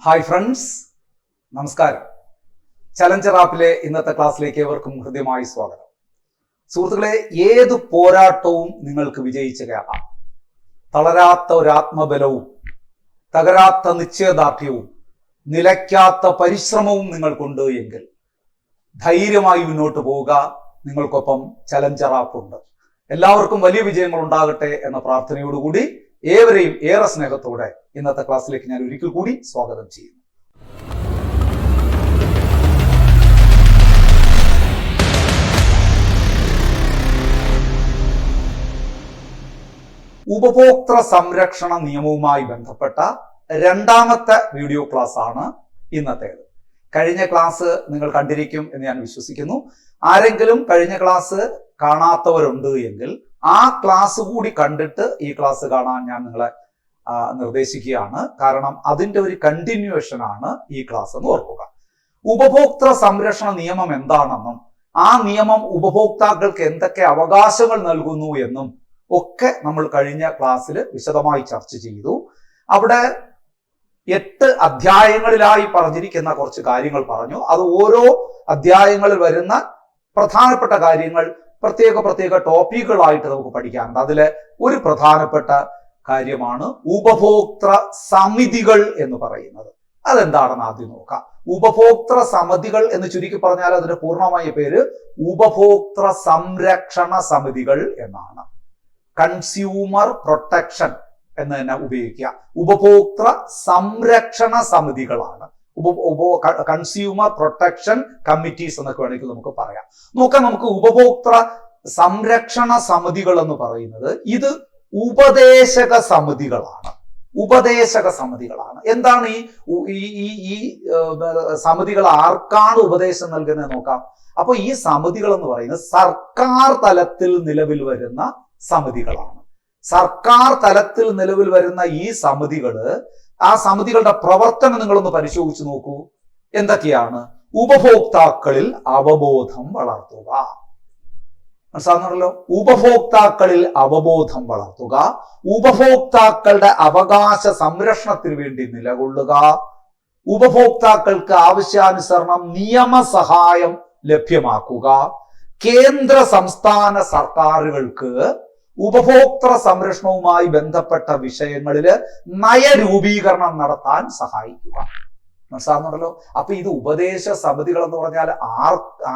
Hi friends, നമസ്കാരം. Challenger ആപ്പിലെ ഇന്നത്തെ ക്ലാസ്സിലേക്ക് ഏവർക്കും ഹൃദ്യമായി സ്വാഗതം. സുഹൃത്തുക്കളെ, ഏത് പോരാട്ടവും നിങ്ങൾക്ക് വിജയിച്ച് കയറാം. തളരാത്ത ഒരാത്മബലവും തകരാത്ത നിശ്ചയദാർഢ്യവും നിലയ്ക്കാത്ത പരിശ്രമവും നിങ്ങൾക്കുണ്ട് എങ്കിൽ ധൈര്യമായി മുന്നോട്ട് പോവുക. നിങ്ങൾക്കൊപ്പം ചലഞ്ചർ ആപ്പ് ഉണ്ട്. എല്ലാവർക്കും വലിയ വിജയങ്ങൾ ഉണ്ടാകട്ടെ എന്ന പ്രാർത്ഥനയോടുകൂടി ഏവരെയും ഏറെ സ്നേഹത്തോടെ ഇന്നത്തെ ക്ലാസ്സിലേക്ക് ഞാൻ ഒരിക്കൽ കൂടി സ്വാഗതം ചെയ്യുന്നു. ഉപഭോക്തൃ സംരക്ഷണ നിയമവുമായി ബന്ധപ്പെട്ട രണ്ടാമത്തെ വീഡിയോ ക്ലാസ് ആണ് ഇന്നത്തേത്. കഴിഞ്ഞ ക്ലാസ് നിങ്ങൾ കണ്ടിരിക്കും എന്ന് ഞാൻ വിശ്വസിക്കുന്നു. ആരെങ്കിലും കഴിഞ്ഞ ക്ലാസ് കാണാത്തവരുണ്ട് എങ്കിൽ ആ ക്ലാസ് കൂടി കണ്ടിട്ട് ഈ ക്ലാസ് കാണാൻ ഞാൻ നിങ്ങളെ നിർദ്ദേശിക്കുകയാണ്. കാരണം അതിന്റെ ഒരു കണ്ടിന്യൂവേഷൻ ആണ് ഈ ക്ലാസ് എന്ന് ഓർക്കുക. ഉപഭോക്തൃ സംരക്ഷണ നിയമം എന്താണെന്നും ആ നിയമം ഉപഭോക്താക്കൾക്ക് എന്തൊക്കെ അവകാശങ്ങൾ നൽകുന്നു എന്നും ഒക്കെ നമ്മൾ കഴിഞ്ഞ ക്ലാസ്സിൽ വിശദമായി ചർച്ച ചെയ്തു. അവിടെ 8 അധ്യായങ്ങളിലായി പറഞ്ഞിരിക്കുന്ന കുറച്ച് കാര്യങ്ങൾ പറഞ്ഞു. അത് ഓരോ അധ്യായങ്ങളിൽ വരുന്ന പ്രധാനപ്പെട്ട കാര്യങ്ങൾ പ്രത്യേക ടോപ്പിക്കുകളായിട്ട് നമുക്ക് പഠിക്കാനുണ്ട്. അതിലെ ഒരു പ്രധാനപ്പെട്ട കാര്യമാണ് ഉപഭോക്തൃ സമിതികൾ എന്ന് പറയുന്നത്. അതെന്താണെന്ന് ആദ്യം നോക്കാം. ഉപഭോക്തൃ സമിതികൾ എന്ന് ചുരുക്കി പറഞ്ഞാൽ അതിന്റെ പൂർണ്ണമായ പേര് ഉപഭോക്തൃ സംരക്ഷണ സമിതികൾ എന്നാണ്. കൺസ്യൂമർ പ്രൊട്ടക്ഷൻ എന്ന് തന്നെ ഉപയോഗിക്കുക. ഉപഭോക്തൃ സംരക്ഷണ സമിതികളാണ്. കൺസ്യൂമർ പ്രൊട്ടക്ഷൻ കമ്മിറ്റീസ് എന്നൊക്കെ വേണമെങ്കിൽ നമുക്ക് പറയാം. നോക്കാം, നമുക്ക് ഉപഭോക്തൃ സംരക്ഷണ സമിതികൾ എന്ന് പറയുന്നത് ഇത് ഉപദേശക സമിതികളാണ്. എന്താണ് ഈ സമിതികൾ ആർക്കാണ് ഉപദേശം നൽകുന്നത് നോക്കാം. അപ്പൊ ഈ സമിതികൾ എന്ന് പറയുന്നത് സർക്കാർ തലത്തിൽ നിലവിൽ വരുന്ന സമിതികളാണ്. സർക്കാർ തലത്തിൽ നിലവിൽ വരുന്ന ഈ സമിതികള്, ആ സമിതികളുടെ പ്രവർത്തനം നിങ്ങളൊന്ന് പരിശോധിച്ച് നോക്കൂ. എന്തൊക്കെയാണ്? ഉപഭോക്താക്കളിൽ അവബോധം വളർത്തുക. മനസ്സിലാകുന്നുണ്ടല്ലോ. ഉപഭോക്താക്കളിൽ അവബോധം വളർത്തുക, ഉപഭോക്താക്കളുടെ അവകാശ സംരക്ഷണത്തിന് വേണ്ടി നിലകൊള്ളുക, ഉപഭോക്താക്കൾക്ക് ആവശ്യാനുസരണം നിയമസഹായം ലഭ്യമാക്കുക, കേന്ദ്ര സംസ്ഥാന സർക്കാരുകൾക്ക് ഉപഭോക്തൃ സംരക്ഷണവുമായി ബന്ധപ്പെട്ട വിഷയങ്ങളിൽ നയരൂപീകരണം നടത്താൻ സഹായിക്കുക. മനസ്സിലാകുന്നുണ്ടല്ലോ. അപ്പൊ ഇത് ഉപദേശ സമിതികൾ എന്ന് പറഞ്ഞാൽ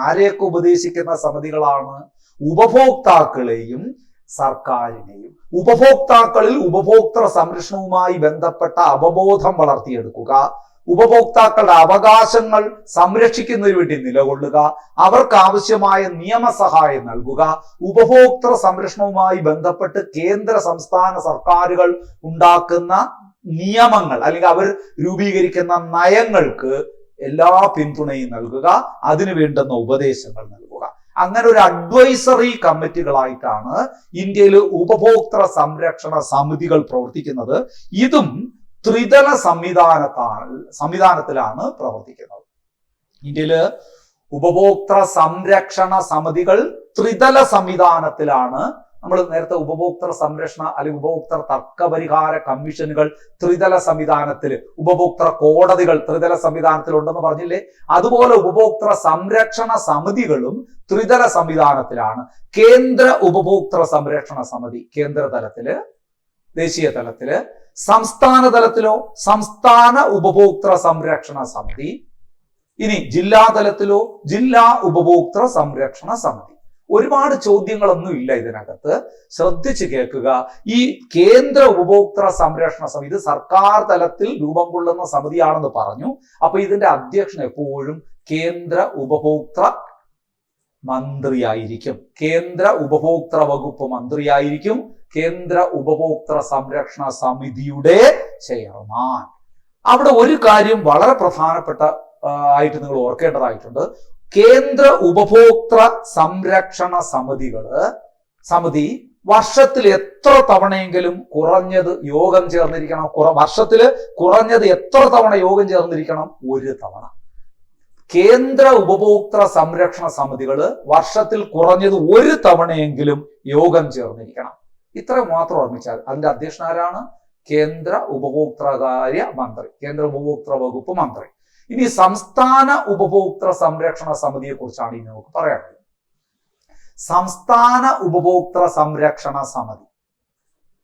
ആരെയൊക്കെ ഉപദേശിക്കുന്ന സമിതികളാണ്? ഉപഭോക്താക്കളെയും സർക്കാരിനെയും. ഉപഭോക്താക്കളിൽ ഉപഭോക്തൃ സംരക്ഷണവുമായി ബന്ധപ്പെട്ട അവബോധം വളർത്തിയെടുക്കുക, ഉപഭോക്താക്കളുടെ അവകാശങ്ങൾ സംരക്ഷിക്കുന്നതിന് വേണ്ടി നിലകൊള്ളുക, അവർക്ക് ആവശ്യമായ നിയമസഹായം നൽകുക, ഉപഭോക്തൃ സംരക്ഷണവുമായി ബന്ധപ്പെട്ട് കേന്ദ്ര സംസ്ഥാന സർക്കാരുകൾ ഉണ്ടാക്കുന്ന നിയമങ്ങൾ അല്ലെങ്കിൽ അവർ രൂപീകരിക്കുന്ന നയങ്ങൾക്ക് എല്ലാ പിന്തുണയും നൽകുക, അതിനു വേണ്ടുന്ന ഉപദേശങ്ങൾ നൽകുക. അങ്ങനെ ഒരു അഡ്വൈസറി കമ്മിറ്റികളായിട്ടാണ് ഇന്ത്യയിൽ ഉപഭോക്തൃ സംരക്ഷണ സമിതികൾ പ്രവർത്തിക്കുന്നത്. ഇതും ത്രിതല സംവിധാനത്തിലാണ് പ്രവർത്തിക്കുന്നത്. ഇന്ത്യയില് ഉപഭോക്തൃ സംരക്ഷണ സമിതികൾ ത്രിതല സംവിധാനത്തിലാണ്. നമ്മൾ നേരത്തെ ഉപഭോക്തൃ സംരക്ഷണ അല്ലെങ്കിൽ ഉപഭോക്തൃ തർക്കപരിഹാര കമ്മീഷനുകൾ ത്രിതല സംവിധാനത്തിൽ, ഉപഭോക്തൃ കോടതികൾ ത്രിതല സംവിധാനത്തിലുണ്ടെന്ന് പറഞ്ഞില്ലേ? അതുപോലെ ഉപഭോക്തൃ സംരക്ഷണ സമിതികളും ത്രിതല സംവിധാനത്തിലാണ്. കേന്ദ്ര ഉപഭോക്തൃ സംരക്ഷണ സമിതി കേന്ദ്ര തലത്തില്, ദേശീയ തലത്തില്. സംസ്ഥാന തലത്തിലോ സംസ്ഥാന ഉപഭോക്തൃ സംരക്ഷണ സമിതി. ഇനി ജില്ലാ തലത്തിലോ ജില്ലാ ഉപഭോക്തൃ സംരക്ഷണ സമിതി. ഒരുപാട് ചോദ്യങ്ങളൊന്നും ഇല്ല ഇതിനകത്ത്. ശ്രദ്ധിച്ച് കേൾക്കുക. ഈ കേന്ദ്ര ഉപഭോക്തൃ സംരക്ഷണ സമിതി ഇത് സർക്കാർ തലത്തിൽ രൂപം കൊള്ളുന്ന സമിതിയാണെന്ന് പറഞ്ഞു. അപ്പൊ ഇതിന്റെ അധ്യക്ഷൻ എപ്പോഴും കേന്ദ്ര ഉപഭോക്തൃ മന്ത്രിയായിരിക്കും. കേന്ദ്ര ഉപഭോക്തൃ വകുപ്പ് മന്ത്രിയായിരിക്കും കേന്ദ്ര ഉപഭോക്തൃ സംരക്ഷണ സമിതിയുടെ ചെയർമാൻ. അവിടെ ഒരു കാര്യം വളരെ പ്രധാനപ്പെട്ട ആയിട്ട് നിങ്ങൾ ഓർക്കേണ്ടതായിട്ടുണ്ട്. കേന്ദ്ര ഉപഭോക്തൃ സംരക്ഷണ സമിതി വർഷത്തിൽ എത്ര തവണയെങ്കിലും കുറഞ്ഞത് യോഗം ചേർന്നിരിക്കണം. വർഷത്തില് കുറഞ്ഞത് എത്ര തവണ യോഗം ചേർന്നിരിക്കണം? 1 തവണ. കേന്ദ്ര ഉപഭോക്തൃ സംരക്ഷണ സമിതികൾ വർഷത്തിൽ കുറഞ്ഞത് 1 തവണയെങ്കിലും യോഗം ചേർന്നിരിക്കണം. ഇത്ര മാത്രം ഓർമ്മിച്ചാൽ അതിന്റെ അധ്യക്ഷൻ ആരാണ്? കേന്ദ്ര ഉപഭോക്തൃകാര്യ മന്ത്രി, കേന്ദ്ര ഉപഭോക്തൃ വകുപ്പ് മന്ത്രി. ഇനി സംസ്ഥാന ഉപഭോക്തൃ സംരക്ഷണ സമിതിയെ കുറിച്ചാണ് ഇനി നമുക്ക് പറയാനുള്ളത്. സംസ്ഥാന ഉപഭോക്തൃ സംരക്ഷണ സമിതി,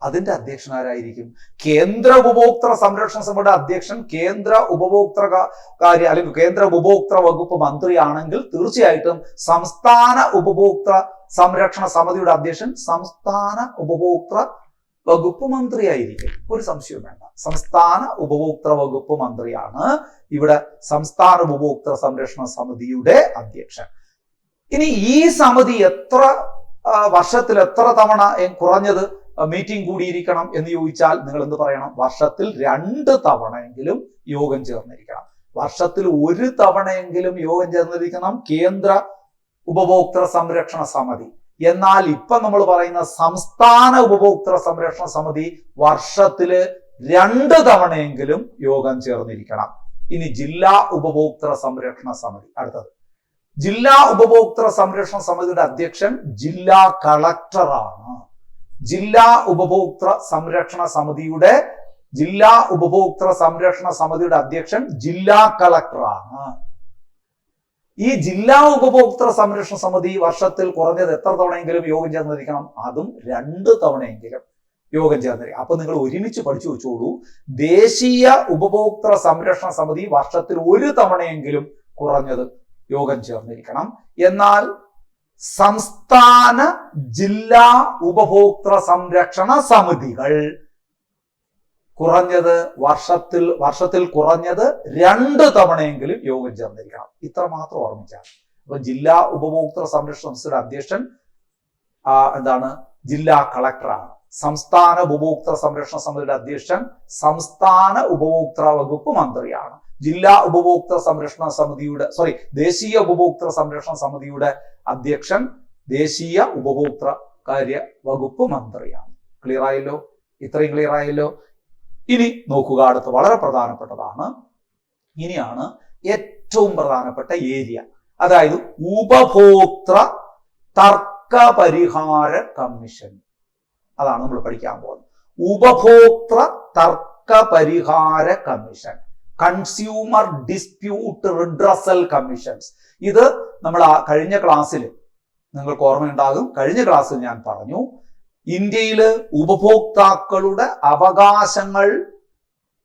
അതിന്റെ അധ്യക്ഷൻ ആരായിരിക്കും? കേന്ദ്ര ഉപഭോക്തൃ സംരക്ഷണ സമിതിയുടെ അധ്യക്ഷൻ കേന്ദ്ര ഉപഭോക്തൃകാര്യ അല്ലെങ്കിൽ കേന്ദ്ര ഉപഭോക്തൃ വകുപ്പ് മന്ത്രിയാണെങ്കിൽ തീർച്ചയായിട്ടും സംസ്ഥാന ഉപഭോക്തൃ സംരക്ഷണ സമിതിയുടെ അധ്യക്ഷൻ സംസ്ഥാന ഉപഭോക്തൃ വകുപ്പ് മന്ത്രിയായിരിക്കും. ഒരു സംശയവും വേണ്ട. സംസ്ഥാന ഉപഭോക്തൃ വകുപ്പ് മന്ത്രിയാണ് ഇവിടെ സംസ്ഥാന ഉപഭോക്തൃ സംരക്ഷണ സമിതിയുടെ അധ്യക്ഷൻ. ഇനി ഈ സമിതി വർഷത്തിൽ എത്ര തവണ കുറഞ്ഞത് മീറ്റിംഗ് കൂടിയിരിക്കണം എന്ന് ചോദിച്ചാൽ നിങ്ങൾ എന്ത് പറയണം? വർഷത്തിൽ 2 തവണയെങ്കിലും യോഗം ചേർന്നിരിക്കണം. വർഷത്തിൽ 1 തവണയെങ്കിലും യോഗം ചേർന്നിരിക്കണം കേന്ദ്ര ഉപഭോക്തൃ സംരക്ഷണ സമിതി. എന്നാൽ ഇപ്പൊ നമ്മൾ പറയുന്ന സംസ്ഥാന ഉപഭോക്തൃ സംരക്ഷണ സമിതി വർഷത്തില് 2 തവണയെങ്കിലും യോഗം ചേർന്നിരിക്കണം. ഇനി ജില്ലാ ഉപഭോക്തൃ സംരക്ഷണ സമിതി, അടുത്തത് ജില്ലാ ഉപഭോക്തൃ സംരക്ഷണ സമിതിയുടെ അധ്യക്ഷൻ ജില്ലാ കളക്ടറാണ്. ജില്ലാ ഉപഭോക്തൃ സംരക്ഷണ സമിതിയുടെ അധ്യക്ഷൻ ജില്ലാ കളക്ടറാണ്. ഈ ജില്ലാ ഉപഭോക്തൃ സംരക്ഷണ സമിതി വർഷത്തിൽ കുറഞ്ഞത് എത്ര തവണയെങ്കിലും യോഗം ചേർന്നിരിക്കണം? അതും 2 തവണയെങ്കിലും യോഗം ചേർന്നിരിക്കും. അപ്പൊ നിങ്ങൾ ഒരുമിച്ച് പഠിച്ചു വെച്ചോളൂ. ദേശീയ ഉപഭോക്തൃ സംരക്ഷണ സമിതി വർഷത്തിൽ 1 തവണയെങ്കിലും കുറഞ്ഞത് യോഗം ചേർന്നിരിക്കണം. എന്നാൽ സംസ്ഥാന ജില്ലാ ഉപഭോക്തൃ സംരക്ഷണ സമിതികൾ കുറഞ്ഞത് വർഷത്തിൽ കുറഞ്ഞത് 2 തവണയെങ്കിലും യോഗം ചേർന്നിരിക്കണം. ഇത്ര മാത്രം ഓർമ്മിച്ചാൽ. അപ്പൊ ജില്ലാ ഉപഭോക്തൃ സംരക്ഷണ സമിതിയുടെ അധ്യക്ഷൻ ജില്ലാ കളക്ടറാണ്. സംസ്ഥാന ഉപഭോക്തൃ സംരക്ഷണ സമിതിയുടെ അധ്യക്ഷൻ സംസ്ഥാന ഉപഭോക്തൃ വകുപ്പ് മന്ത്രിയാണ്. ജില്ലാ ഉപഭോക്തൃ സംരക്ഷണ സമിതിയുടെ ദേശീയ ഉപഭോക്തൃ സംരക്ഷണ സമിതിയുടെ അധ്യക്ഷൻ ദേശീയ ഉപഭോക്തൃ കാര്യ വകുപ്പ് മന്ത്രിയാണ്. ക്ലിയർ ആയല്ലോ? ഇത്രയും ക്ലിയർ ആയല്ലോ? ഇനി നോക്കുക, അടുത്ത് വളരെ പ്രധാനപ്പെട്ടതാണ്. ഇനിയാണ് ഏറ്റവും പ്രധാനപ്പെട്ട ഏരിയ, അതായത് ഉപഭോക്തൃ തർക്ക പരിഹാര കമ്മീഷൻ. അതാണ് നമ്മൾ പഠിക്കാൻ പോകുന്നത്. ഉപഭോക്തൃ തർക്ക പരിഹാര commission, consumer dispute redressal commissions. ഇത് നമ്മൾ കഴിഞ്ഞ ക്ലാസ്സിൽ നിങ്ങൾക്ക് ഓർമ്മയുണ്ടാകും. കഴിഞ്ഞ ക്ലാസ്സിൽ ഞാൻ പറഞ്ഞു, ഇന്ത്യയില് ഉപഭോക്താക്കളുടെ അവകാശങ്ങൾ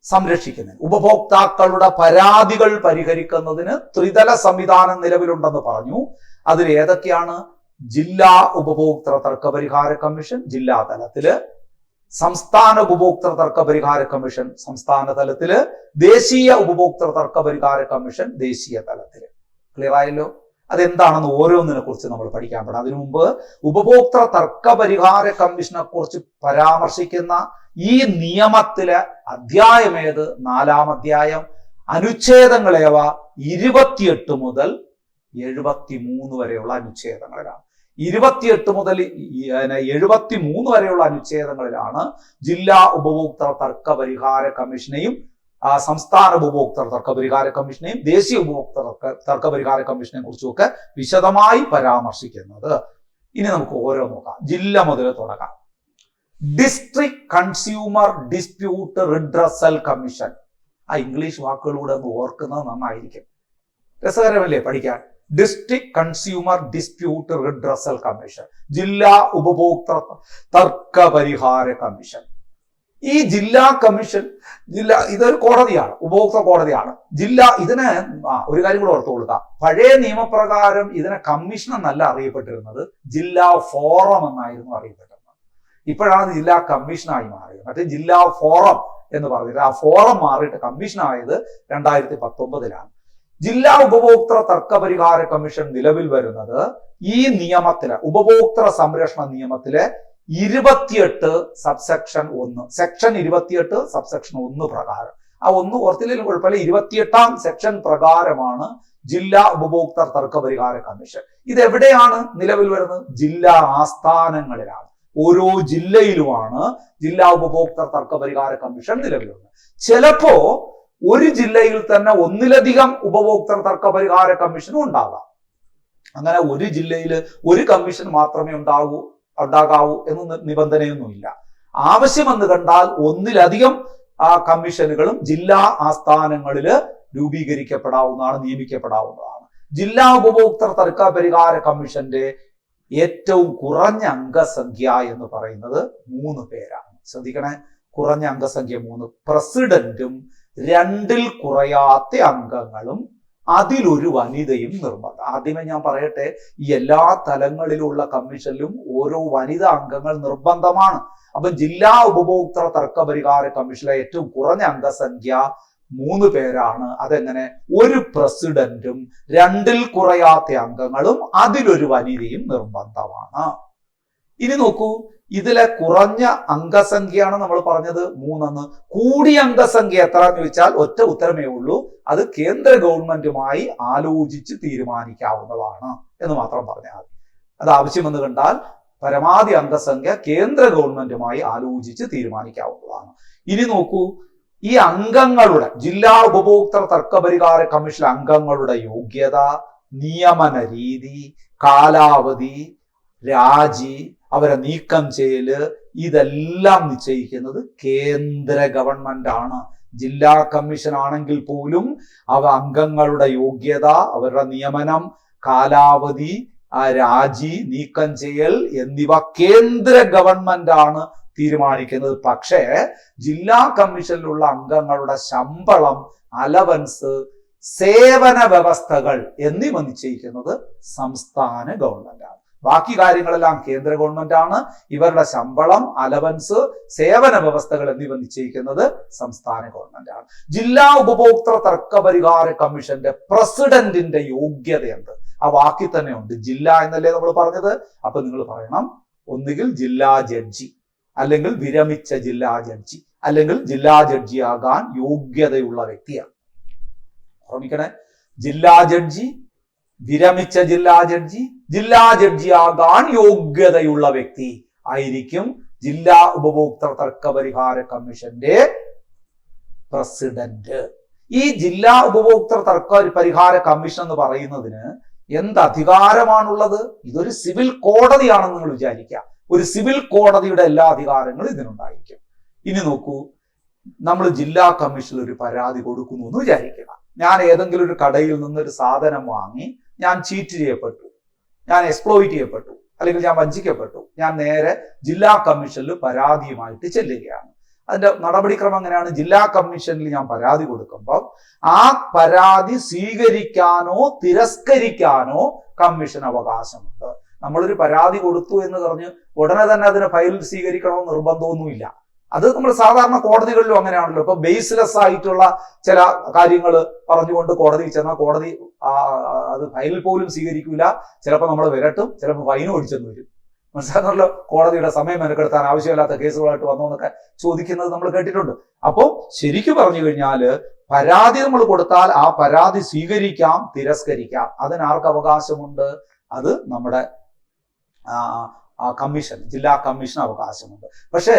സംരക്ഷിക്കുന്നതിന്, ഉപഭോക്താക്കളുടെ പരാതികൾ പരിഹരിക്കുന്നതിന് ത്രിതല സംവിധാനം നിലവിലുണ്ടെന്ന് പറഞ്ഞു. അതിൽ ഏതൊക്കെയാണ്? ജില്ലാ ഉപഭോക്തൃ തർക്ക പരിഹാര കമ്മീഷൻ ജില്ലാ തലത്തില്, സംസ്ഥാന ഉപഭോക്തൃ തർക്ക പരിഹാര കമ്മീഷൻ സംസ്ഥാന തലത്തില്, ദേശീയ ഉപഭോക്തൃ തർക്ക പരിഹാര കമ്മീഷൻ ദേശീയ തലത്തില്. ക്ലിയർ ആയല്ലോ? അതെന്താണെന്ന് ഓരോന്നിനെ കുറിച്ച് നമ്മൾ പഠിക്കാൻ പാടില്ല. അതിനു മുമ്പ് ഉപഭോക്തൃ തർക്ക പരിഹാര കമ്മീഷനെ കുറിച്ച് പരാമർശിക്കുന്ന ഈ നിയമത്തിലെ അധ്യായം ഏത്? 4-ാം അധ്യായം. അനുച്ഛേദങ്ങളേവ 28 മുതൽ 73 വരെയുള്ള അനുച്ഛേദങ്ങളിലാണ്. 28 മുതൽ 73 വരെയുള്ള അനുച്ഛേദങ്ങളിലാണ് ജില്ലാ ഉപഭോക്തൃ തർക്ക പരിഹാര കമ്മീഷനെയും സംസ്ഥാന ഉപഭോക്തൃ തർക്ക പരിഹാര കമ്മീഷനെയും ദേശീയ ഉപഭോക്തൃ തർക്ക പരിഹാര കമ്മീഷനെ കുറിച്ചുമൊക്കെ വിശദമായി പരാമർശിക്കുന്നത്. ഇനി നമുക്ക് ഓരോ നോക്കാം. ജില്ല മുതൽ തുടങ്ങാം. District consumer dispute redressal commission. ആ ഇംഗ്ലീഷ് വാക്കുകളിലൂടെ ഒന്ന് ഓർക്കുന്നത് നന്നായിരിക്കും. രസകരമല്ലേ പഠിക്കാൻ? District consumer dispute redressal commission, ജില്ലാ ഉപഭോക്തൃ തർക്ക പരിഹാര കമ്മീഷൻ. ഈ ജില്ലാ കമ്മീഷൻ ഇതൊരു കോടതിയാണ്, ഉപഭോക്തൃ കോടതിയാണ്. ഇതിന് ഒരു കാര്യം കൂടെ ഓർത്തു കൊടുക്കുക. പഴയ നിയമപ്രകാരം ഇതിനെ കമ്മീഷൻ എന്നല്ല അറിയപ്പെട്ടിരുന്നത്, ജില്ലാ ഫോറം എന്നായിരുന്നു അറിയപ്പെട്ടിരുന്നത്. ഇപ്പോഴാണ് ജില്ലാ കമ്മീഷനായി മാറിയത്. മറ്റേ ജില്ലാ ഫോറം എന്ന് പറഞ്ഞിട്ട് ആ ഫോറം മാറിയിട്ട് കമ്മീഷനായത് 2019-ലാണ്. ജില്ലാ ഉപഭോക്തൃ തർക്ക പരിഹാര കമ്മീഷൻ നിലവിൽ വരുന്നത് ഈ നിയമത്തിലെ ഉപഭോക്തൃ സംരക്ഷണ നിയമത്തിലെ 28 സബ്സെക്ഷൻ 1 സെക്ഷൻ 28 സബ്സെക്ഷൻ 1 പ്രകാരം. ആ 1 ഓർത്തില്ലെങ്കിലും കുഴപ്പമില്ല. 28-ാം സെക്ഷൻ പ്രകാരമാണ് ജില്ലാ ഉപഭോക്തൃ തർക്ക പരിഹാര കമ്മീഷൻ. ഇതെവിടെയാണ് നിലവിൽ വരുന്നത്? ജില്ലാ ആസ്ഥാനങ്ങളിലാണ്. ഓരോ ജില്ലയിലുമാണ് ജില്ലാ ഉപഭോക്തൃ തർക്ക പരിഹാര കമ്മീഷൻ നിലവിൽ വരുന്നത്. ചിലപ്പോ ഒരു ജില്ലയിൽ തന്നെ ഒന്നിലധികം ഉപഭോക്തൃ തർക്ക പരിഹാര കമ്മീഷനും ഉണ്ടാകാം. അങ്ങനെ ഒരു ജില്ലയിൽ ഒരു കമ്മീഷൻ മാത്രമേ ഉണ്ടാകാവൂ എന്ന് നിബന്ധനയൊന്നുമില്ല. ആവശ്യമെന്ന് കണ്ടാൽ ഒന്നിലധികം കമ്മീഷനുകളും ജില്ലാ ആസ്ഥാനങ്ങളിൽ രൂപീകരിക്കപ്പെടാവുന്നതാണ്, നിയമിക്കപ്പെടാവുന്നതാണ്. ജില്ലാ ഉപഭോക്തൃ തർക്ക പരിഹാര കമ്മീഷന്റെ ഏറ്റവും കുറഞ്ഞ അംഗസംഖ്യ എന്ന് പറയുന്നത് 3 പേരാണ്. ശ്രദ്ധിക്കണേ, കുറഞ്ഞ അംഗസംഖ്യ 3. പ്രസിഡന്റും 2ൽ കുറയാത്ത അംഗങ്ങളും അതിലൊരു വനിതയും നിർബന്ധം. ആദ്യമേ ഞാൻ പറയട്ടെ, ഈ എല്ലാ തലങ്ങളിലുള്ള കമ്മീഷനിലും ഓരോ വനിതാ അംഗങ്ങൾ നിർബന്ധമാണ്. അപ്പൊ ജില്ലാ ഉപഭോക്തൃ തർക്ക പരിഹാര കമ്മീഷനിലെ ഏറ്റവും കുറഞ്ഞ അംഗസംഖ്യ 3 പേരാണ്. അതെങ്ങനെ? ഒരു പ്രസിഡന്റും 2ൽ കുറയാത്ത അംഗങ്ങളും അതിലൊരു വനിതയും നിർബന്ധമാണ്. ഇനി നോക്കൂ, ഇതിലെ കുറഞ്ഞ അംഗസംഖ്യയാണ് നമ്മൾ പറഞ്ഞത് 3. കൂടിയ അംഗസംഖ്യ എത്ര എന്ന് ചോദിച്ചാൽ ഒറ്റ ഉത്തരമേ ഉള്ളൂ, അത് കേന്ദ്ര ഗവൺമെന്റുമായി ആലോചിച്ച് തീരുമാനിക്കാവുന്നതാണ് എന്ന് മാത്രം പറഞ്ഞാൽ മതി. അത് ആവശ്യമെന്ന് കണ്ടാൽ പരമാവധി അംഗസംഖ്യ കേന്ദ്ര ഗവൺമെന്റുമായി ആലോചിച്ച് തീരുമാനിക്കാവുന്നതാണ്. ഇനി നോക്കൂ, ഈ അംഗങ്ങളുടെ ജില്ലാ ഉപഭോക്തൃ തർക്ക പരിഹാര കമ്മീഷൻ അംഗങ്ങളുടെ യോഗ്യത, നിയമന രീതി, കാലാവധി, രാജി, അവരെ നീക്കം ചെയ്യല്, ഇതെല്ലാം നിശ്ചയിക്കുന്നത് കേന്ദ്ര ഗവൺമെന്റ് ആണ്. ജില്ലാ കമ്മീഷൻ ആണെങ്കിൽ പോലും അംഗങ്ങളുടെ യോഗ്യത, അവരുടെ നിയമനം, കാലാവധി, രാജി, നീക്കം ചെയ്യൽ എന്നിവ കേന്ദ്ര ഗവൺമെന്റ് ആണ് തീരുമാനിക്കുന്നത്. പക്ഷേ ജില്ലാ കമ്മീഷനിലുള്ള അംഗങ്ങളുടെ ശമ്പളം, അലവൻസ്, സേവന വ്യവസ്ഥകൾ എന്നിവ നിശ്ചയിക്കുന്നത് സംസ്ഥാന ഗവൺമെന്റ് ആണ്. ബാക്കി കാര്യങ്ങളെല്ലാം കേന്ദ്ര ഗവൺമെന്റ് ആണ്. ഇവരുടെ ശമ്പളം, അലവൻസ്, സേവന വ്യവസ്ഥകൾ എന്നിവ നിശ്ചയിക്കുന്നത് സംസ്ഥാന ഗവൺമെന്റ് ആണ്. ജില്ലാ ഉപഭോക്തൃ തർക്ക പരിഹാര കമ്മീഷന്റെ പ്രസിഡന്റിന്റെ യോഗ്യത എന്ത്? ആ വാക്കിൽ തന്നെ ഉണ്ട്, ജില്ല എന്നല്ലേ നമ്മൾ പറഞ്ഞത്. അപ്പൊ നിങ്ങൾ പറയണം, ഒന്നുകിൽ ജില്ലാ ജഡ്ജി, അല്ലെങ്കിൽ വിരമിച്ച ജില്ലാ ജഡ്ജി, അല്ലെങ്കിൽ ജില്ലാ ജഡ്ജിയാകാൻ യോഗ്യതയുള്ള വ്യക്തിയാണ്. ഓർമ്മിക്കണേ, ജില്ലാ ജഡ്ജി, വിരമിച്ച ജില്ലാ ജഡ്ജി, ജില്ലാ ജഡ്ജിയാകാൻ യോഗ്യതയുള്ള വ്യക്തി ആയിരിക്കും ജില്ലാ ഉപഭോക്തൃ തർക്ക പരിഹാര കമ്മീഷന്റെ പ്രസിഡന്റ്. ഈ ജില്ലാ ഉപഭോക്തൃ തർക്ക പരിഹാര കമ്മീഷൻ എന്ന് പറയുന്നതിന് എന്ത് അധികാരമാണുള്ളത്? ഇതൊരു സിവിൽ കോടതിയാണെന്ന് നിങ്ങൾ വിചാരിക്കുക. ഒരു സിവിൽ കോടതിയുടെ എല്ലാ അധികാരങ്ങളും ഇതിനുണ്ടായിരിക്കും. ഇനി നോക്കൂ, നമ്മൾ ജില്ലാ കമ്മീഷനിൽ ഒരു പരാതി കൊടുക്കുന്നു എന്ന് വിചാരിക്കുക. ഞാൻ ഏതെങ്കിലും ഒരു കടയിൽ നിന്നൊരു സാധനം വാങ്ങി, ഞാൻ ചീറ്റ് ചെയ്യപ്പെട്ടു, ഞാൻ എക്സ്പ്ലോയിറ്റ് ചെയ്യപ്പെട്ടു, അല്ലെങ്കിൽ ഞാൻ വഞ്ചിക്കപ്പെട്ടു. ഞാൻ നേരെ ജില്ലാ കമ്മീഷനിൽ പരാതിയുമായിട്ട് ചെല്ലുകയാണ്. അതിന്റെ നടപടിക്രമം എങ്ങനെയാണ്? ജില്ലാ കമ്മീഷനിൽ ഞാൻ പരാതി കൊടുക്കുമ്പോൾ ആ പരാതി സ്വീകരിക്കാനോ തിരസ്കരിക്കാനോ കമ്മീഷൻ അവകാശമുണ്ട്. നമ്മളൊരു പരാതി കൊടുത്തു എന്ന് പറഞ്ഞ് ഉടനെ തന്നെ അതിനെ ഫയൽ സ്വീകരിക്കണമെന്ന് നിർബന്ധമൊന്നുമില്ല. അത് നമ്മൾ സാധാരണ കോടതികളിലും അങ്ങനെയാണല്ലോ. ഇപ്പൊ ബേസ്ലെസ് ആയിട്ടുള്ള ചില കാര്യങ്ങൾ പറഞ്ഞുകൊണ്ട് കോടതിയിൽ ചെന്നാൽ കോടതി അത് ഫയലിൽ പോലും സ്വീകരിക്കില്ല. ചിലപ്പോൾ നമ്മൾ വിരട്ടും, ചിലപ്പോൾ ഫൈനും ഒടിച്ചെന്ന് വരും. മനസ്സിലാണല്ലോ, കോടതിയുടെ സമയം മെനക്കെടുത്താൻ ആവശ്യമില്ലാത്ത കേസുകളായിട്ട് വന്നോ എന്നൊക്കെ ചോദിക്കുന്നത് നമ്മൾ കേട്ടിട്ടുണ്ട്. അപ്പോൾ ശരിക്കും പറഞ്ഞു കഴിഞ്ഞാല് പരാതി നമ്മൾ കൊടുത്താൽ ആ പരാതി സ്വീകരിക്കാം, തിരസ്കരിക്കാം. അതിനാർക്ക് അവകാശമുണ്ട്? അത് നമ്മുടെ കമ്മീഷൻ, ജില്ലാ കമ്മീഷൻ അവകാശമുണ്ട്. പക്ഷേ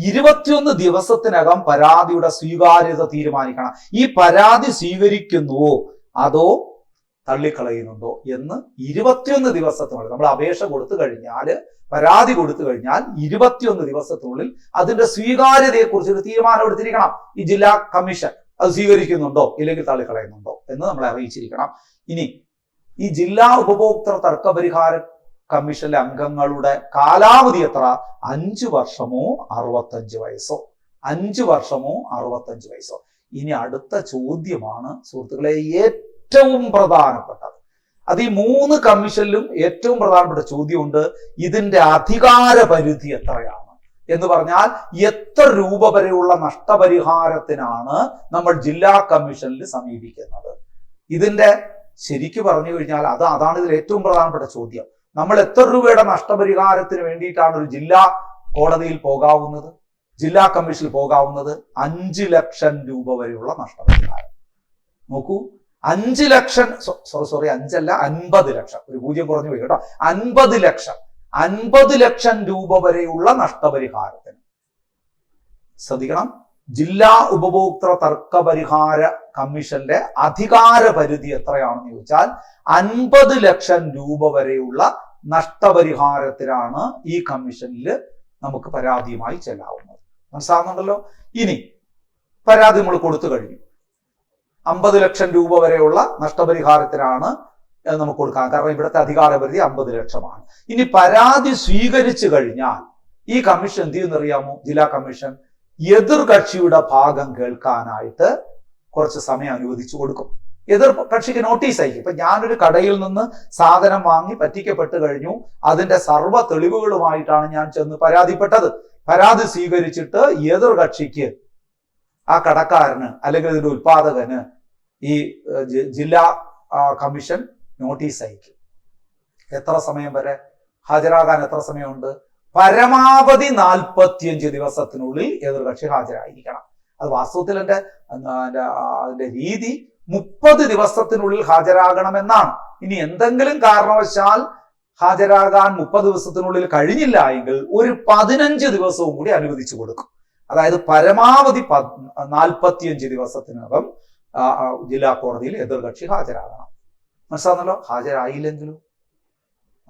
21 ദിവസത്തിനകം പരാതിയുടെ സ്വീകാര്യത തീരുമാനിക്കണം. ഈ പരാതി സ്വീകരിക്കുന്നുവോ അതോ തള്ളിക്കളയുന്നുണ്ടോ എന്ന് 21 ദിവസത്തിനുള്ളിൽ, നമ്മൾ അപേക്ഷ കൊടുത്തു കഴിഞ്ഞാൽ, പരാതി കൊടുത്തു കഴിഞ്ഞാൽ 21 ദിവസത്തിനുള്ളിൽ അതിന്റെ സ്വീകാര്യതയെക്കുറിച്ച് ഒരു തീരുമാനം എടുത്തിരിക്കണം ഈ ജില്ലാ കമ്മീഷൻ. അത് സ്വീകരിക്കുന്നുണ്ടോ ഇല്ലെങ്കിൽ തള്ളിക്കളയുന്നുണ്ടോ എന്ന് നമ്മളെ അറിയിച്ചിരിക്കണം. ഇനി ഈ ജില്ലാ ഉപഭോക്തൃ തർക്ക പരിഹാര കമ്മീഷനിലെ അംഗങ്ങളുടെ കാലാവധി എത്ര? 5 വർഷമോ 65 വയസ്സോ? 5 വർഷമോ 65 വയസ്സോ? ഇനി അടുത്ത ചോദ്യമാണ് സുഹൃത്തുക്കളെ ഏറ്റവും പ്രധാനപ്പെട്ടത്. അത് ഈ 3 കമ്മീഷനിലും ഏറ്റവും പ്രധാനപ്പെട്ട ചോദ്യമുണ്ട്. ഇതിന്റെ അധികാര പരിധി എത്രയാണ് എന്ന് പറഞ്ഞാൽ എത്ര രൂപ വരെയുള്ള നഷ്ടപരിഹാരത്തിനാണ് നമ്മൾ ജില്ലാ കമ്മീഷനിൽ സമീപിക്കുന്നത്? ഇതിന്റെ ശരിക്കു പറഞ്ഞു കഴിഞ്ഞാൽ അതാണ് ഇതിൽ ഏറ്റവും പ്രധാനപ്പെട്ട ചോദ്യം. നമ്മൾ എത്ര രൂപയുടെ നഷ്ടപരിഹാരത്തിന് വേണ്ടിയിട്ടാണ് ഒരു ജില്ലാ കോടതിയിൽ പോകാവുന്നത്, ജില്ലാ കമ്മീഷനിൽ പോകാവുന്നത്? 5 ലക്ഷം രൂപ വരെയുള്ള നഷ്ടപരിഹാരം. നോക്കൂ, 5 ലക്ഷം, സോറി 5 അല്ല 50 ലക്ഷം, ഒരു 0 കുറഞ്ഞു പോയി കേട്ടോ. 50 ലക്ഷം രൂപ വരെയുള്ള നഷ്ടപരിഹാരത്തിന് ശ്രദ്ധിക്കണം. ജില്ലാ ഉപഭോക്തൃ തർക്ക പരിഹാര കമ്മീഷന്റെ അധികാര പരിധി എത്രയാണെന്ന് ചോദിച്ചാൽ 50 ലക്ഷം രൂപ വരെയുള്ള നഷ്ടപരിഹാരത്തിനാണ് ഈ കമ്മീഷനിൽ നമുക്ക് പരാതിയുമായി ചെല്ലാവുന്നത്. മനസ്സിലാവുന്നുണ്ടല്ലോ? ഇനി പരാതി നമ്മൾ കൊടുത്തു കഴിഞ്ഞു. 50 ലക്ഷം രൂപ വരെയുള്ള നഷ്ടപരിഹാരത്തിനാണ് നമുക്ക് കൊടുക്കാം. കാരണം ഇവിടുത്തെ അധികാരപരിധി 50 ലക്ഷമാണ്. ഇനി പരാതി സ്വീകരിച്ചു കഴിഞ്ഞാൽ ഈ കമ്മീഷൻ എന്ത് ചെയ്യുന്നറിയാമോ? ജില്ലാ കമ്മീഷൻ എതിർ കക്ഷിയുടെ ഭാഗം കേൾക്കാനായിട്ട് കുറച്ച് സമയം അനുവദിച്ചു കൊടുക്കും. എതിർ കക്ഷിക്ക് നോട്ടീസ് അയക്കും. ഇപ്പൊ ഞാനൊരു കടയിൽ നിന്ന് സാധനം വാങ്ങി പറ്റിക്കപ്പെട്ട് കഴിഞ്ഞു, അതിന്റെ സർവ്വ തെളിവുകളുമായിട്ടാണ് ഞാൻ ചെന്ന് പരാതിപ്പെട്ടത്. പരാതി സ്വീകരിച്ചിട്ട് എതിർ കക്ഷിക്ക്, ആ കടക്കാരന് അല്ലെങ്കിൽ ഇതിന്റെ ഉത്പാദകന് ഈ ജില്ലാ കമ്മീഷൻ നോട്ടീസ് അയക്കും. എത്ര സമയം വരെ ഹാജരാകാൻ എത്ര സമയമുണ്ട്? പരമാവധി 45 ദിവസത്തിനുള്ളിൽ എതിർകക്ഷി ഹാജരായിരിക്കണം. അത് വാസ്തവത്തിൽ അതിന്റെ രീതി 30 ദിവസത്തിനുള്ളിൽ ഹാജരാകണമെന്നാണ്. ഇനി എന്തെങ്കിലും കാരണവശാൽ ഹാജരാകാൻ 30 ദിവസത്തിനുള്ളിൽ കഴിഞ്ഞില്ല എങ്കിൽ ഒരു 15 ദിവസവും കൂടി അനുവദിച്ചു കൊടുക്കും. അതായത് പരമാവധി 45 ദിവസത്തിനകം ജില്ലാ കോടതിയിൽ എതിർകക്ഷി ഹാജരാകണം. മനസ്സിലാകുന്നല്ലോ? ഹാജരായില്ലെങ്കിലും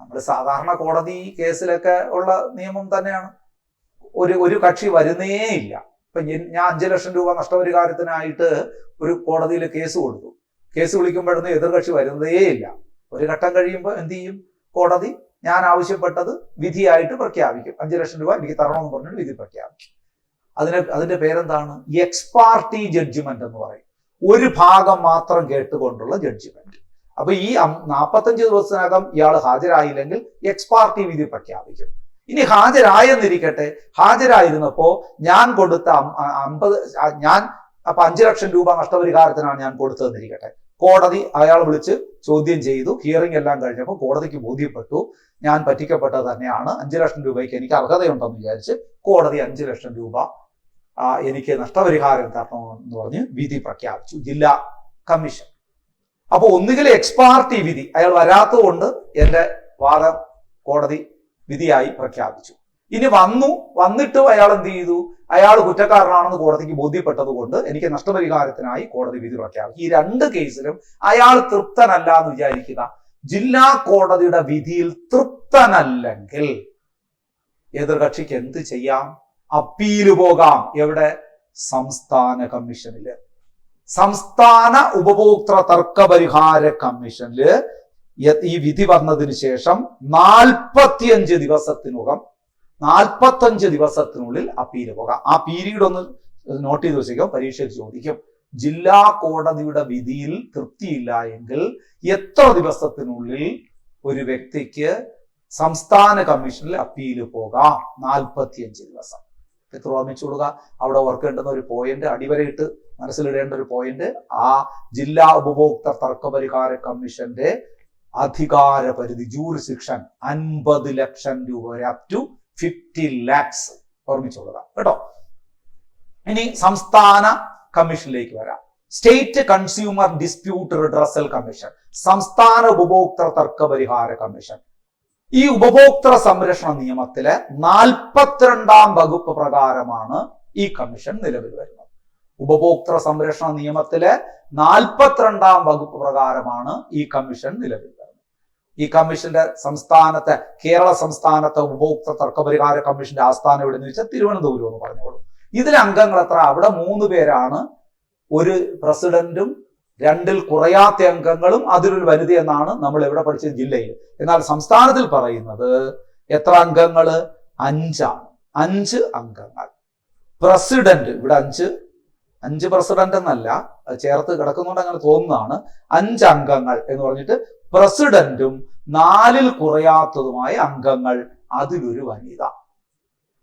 നമ്മൾ സാധാരണ കോടതി കേസിലൊക്കെ ഉള്ള നിയമം തന്നെയാണ്. ഒരു കക്ഷി വരുന്നേ ഇല്ല. ഇപ്പൊ ഞാൻ 5 ലക്ഷം രൂപ നഷ്ടപരിഹാരത്തിനായിട്ട് ഒരു കോടതിയിൽ കേസ് കൊടുത്തു. കേസ് വിളിക്കുമ്പോഴൊന്നും എതിർകക്ഷി വരുന്നതേ ഇല്ല. ഒരു ഘട്ടം കഴിയുമ്പോൾ എന്ത് ചെയ്യും? കോടതി ഞാൻ ആവശ്യപ്പെട്ടത് വിധിയായിട്ട് പ്രഖ്യാപിക്കും. 5 ലക്ഷം രൂപ എനിക്ക് തരണമെന്ന് പറഞ്ഞിട്ട് വിധി പ്രഖ്യാപിക്കും. അതിന്റെ പേരെന്താണ്? എക്സ് പാർട്ടി ജഡ്ജ്മെന്റ് എന്ന് പറയും. ഒരു ഭാഗം മാത്രം കേട്ടുകൊണ്ടുള്ള ജഡ്ജ്മെന്റ്. അപ്പൊ ഈ 45 ദിവസത്തിനകം ഇയാൾ ഹാജരായില്ലെങ്കിൽ എക്സ് പാർട്ടി വിധി പ്രഖ്യാപിക്കും. ഇനി ഹാജരായെന്നിരിക്കട്ടെ, ഹാജരായിരുന്നപ്പോ ഞാൻ കൊടുത്ത 5 ലക്ഷം രൂപ നഷ്ടപരിഹാരത്തിനാണ് ഞാൻ കൊടുത്തതെന്നിരിക്കട്ടെ. കോടതി അയാൾ വിളിച്ച് ചോദ്യം ചെയ്തു. ഹിയറിംഗ് എല്ലാം കഴിഞ്ഞപ്പോൾ കോടതിക്ക് ബോധ്യപ്പെട്ടു ഞാൻ പറ്റിക്കപ്പെട്ടത് തന്നെയാണ്, 5 ലക്ഷം രൂപയ്ക്ക് എനിക്ക് അർഹതയുണ്ടെന്ന് വിചാരിച്ച് കോടതി 5 ലക്ഷം രൂപ എനിക്ക് നഷ്ടപരിഹാരം തരണമെന്ന് പറഞ്ഞ് വിധി പ്രഖ്യാപിച്ചു ജില്ലാ കമ്മീഷൻ. അപ്പൊ ഒന്നുകിൽ എക്സ് പാർട്ടി വിധി, അയാൾ വരാത്തത് കൊണ്ട് എന്റെ വാദം കോടതി വിധിയായി പ്രഖ്യാപിച്ചു. ഇനി വന്നിട്ടും അയാൾ എന്ത് ചെയ്തു? അയാൾ കുറ്റക്കാരനാണെന്ന് കോടതിക്ക് ബോധ്യപ്പെട്ടത് കൊണ്ട് എനിക്ക് നഷ്ടപരിഹാരത്തിനായി കോടതി വിധി പ്രഖ്യാപിച്ചു. ഈ 2 കേസിലും അയാൾ തൃപ്തനല്ല എന്ന് വിചാരിക്കുക. ജില്ലാ കോടതിയുടെ വിധിയിൽ തൃപ്തനല്ലെങ്കിൽ എതിർകക്ഷിക്ക് എന്ത് ചെയ്യാം? അപ്പീല് പോകാം. എവിടെ? സംസ്ഥാന കമ്മീഷനില്. സംസ്ഥാന ഉപഭോക്തൃ തർക്ക പരിഹാര കമ്മീഷനില് ഈ വിധി വന്നതിന് ശേഷം 45 ദിവസത്തിനുള്ളിൽ അപ്പീല് പോകാം. ആ പീരീഡ് ഒന്ന് നോട്ട് ചെയ്ത് വെച്ചേക്കും, പരീക്ഷയിൽ ചോദിക്കും. ജില്ലാ കോടതിയുടെ വിധിയിൽ തൃപ്തിയില്ല എങ്കിൽ എത്ര ദിവസത്തിനുള്ളിൽ ഒരു വ്യക്തിക്ക് സംസ്ഥാന കമ്മീഷനിൽ അപ്പീല് പോകാം? 45 ദിവസം. എത്ര ഓർമ്മിച്ചു കൊടുക്കുക. അവിടെ ഓർക്കേണ്ടുന്ന ഒരു പോയിന്റ്, അടിവരയിട്ട് മനസ്സിലിടേണ്ട ഒരു പോയിന്റ്, ആ ജില്ലാ ഉപഭോക്തൃ തർക്ക പരിഹാര കമ്മീഷന്റെ അധികാര പരിധി, ജൂറിസ്ഡിക്ഷൻ 50 ലക്ഷം രൂപ വരെ, അപ് ടു 50 lakhs. ഓർമ്മിച്ചോളുക കേട്ടോ. ഇനി സംസ്ഥാന കമ്മീഷനിലേക്ക് വരാം. State consumer dispute redressal commission, സംസ്ഥാന ഉപഭോക്തൃ തർക്ക പരിഹാര കമ്മീഷൻ. ഈ ഉപഭോക്തൃ സംരക്ഷണ നിയമത്തിലെ 42ാം വകുപ്പ് പ്രകാരമാണ് ഈ കമ്മീഷൻ നിലവിൽ വരുന്നത്. ഉപഭോക്തൃ സംരക്ഷണ നിയമത്തിലെ 42ാം വകുപ്പ് പ്രകാരമാണ് ഈ കമ്മീഷൻ നിലവിൽ വരുന്നത്. ഈ കമ്മീഷന്റെ കേരള സംസ്ഥാനത്തെ ഉപഭോക്തൃ തർക്ക പരിഹാര കമ്മീഷന്റെ ആസ്ഥാനം എവിടെയെന്ന് വെച്ചാൽ തിരുവനന്തപുരം എന്ന് പറഞ്ഞോളൂ. ഇതിലെ അംഗങ്ങൾ എത്ര? അവിടെ 3 പേരാണ്. ഒരു പ്രസിഡന്റും 2ൽ കുറയാത്ത അംഗങ്ങളും അതിലൊരു വനിത എന്നാണ് നമ്മൾ എവിടെ പഠിച്ചത്? ജില്ലയിൽ. എന്നാൽ സംസ്ഥാനത്തിൽ പറയുന്നത് എത്ര അംഗങ്ങള്? 5 ആണ്. 5 അംഗങ്ങൾ. പ്രസിഡന്റ് ഇവിടെ 5 പ്രസിഡന്റ് എന്നല്ല, ചേർത്ത് കിടക്കുന്നുണ്ട്, അങ്ങനെ തോന്നുന്നതാണ്. 5 അംഗങ്ങൾ എന്ന് പറഞ്ഞിട്ട് പ്രസിഡന്റും 4ൽ കുറയാത്തതുമായ അംഗങ്ങൾ, അതിലൊരു വനിത.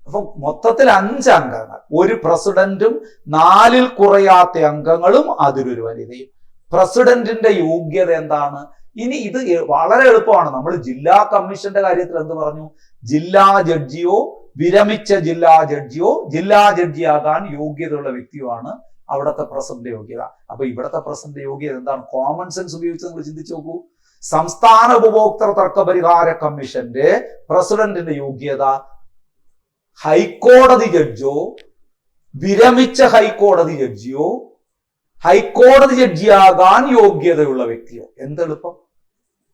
അപ്പൊ മൊത്തത്തിൽ 5 അംഗങ്ങൾ, ഒരു പ്രസിഡന്റും 4ൽ കുറയാത്ത അംഗങ്ങളും അതിലൊരു വനിതയും. പ്രസിഡന്റിന്റെ യോഗ്യത എന്താണ്? ഇനി ഇത് വളരെ എളുപ്പമാണ്. നമ്മൾ ജില്ലാ കമ്മീഷന്റെ കാര്യത്തിൽ എന്ത് പറഞ്ഞു? ജില്ലാ ജഡ്ജിയോ വിരമിച്ച ജില്ലാ ജഡ്ജിയോ ജില്ലാ ജഡ്ജിയാകാൻ യോഗ്യതയുള്ള വ്യക്തിയുമാണ് അവിടുത്തെ പ്രസിഡന്റ് യോഗ്യത. അപ്പൊ ഇവിടുത്തെ പ്രസിഡന്റ് യോഗ്യത എന്താണ്? കോമൺ സെൻസ് ഉപയോഗിച്ച് നിങ്ങൾ ചിന്തിച്ചു നോക്കൂ. സംസ്ഥാന ഉപഭോക്തൃ തർക്ക പരിഹാര കമ്മീഷന്റെ പ്രസിഡന്റിന്റെ യോഗ്യത ഹൈക്കോടതി ജഡ്ജോ വിരമിച്ച ഹൈക്കോടതി ജഡ്ജിയോ ഹൈക്കോടതി ജഡ്ജിയാകാൻ യോഗ്യതയുള്ള വ്യക്തിയോ. എന്തെളുപ്പം!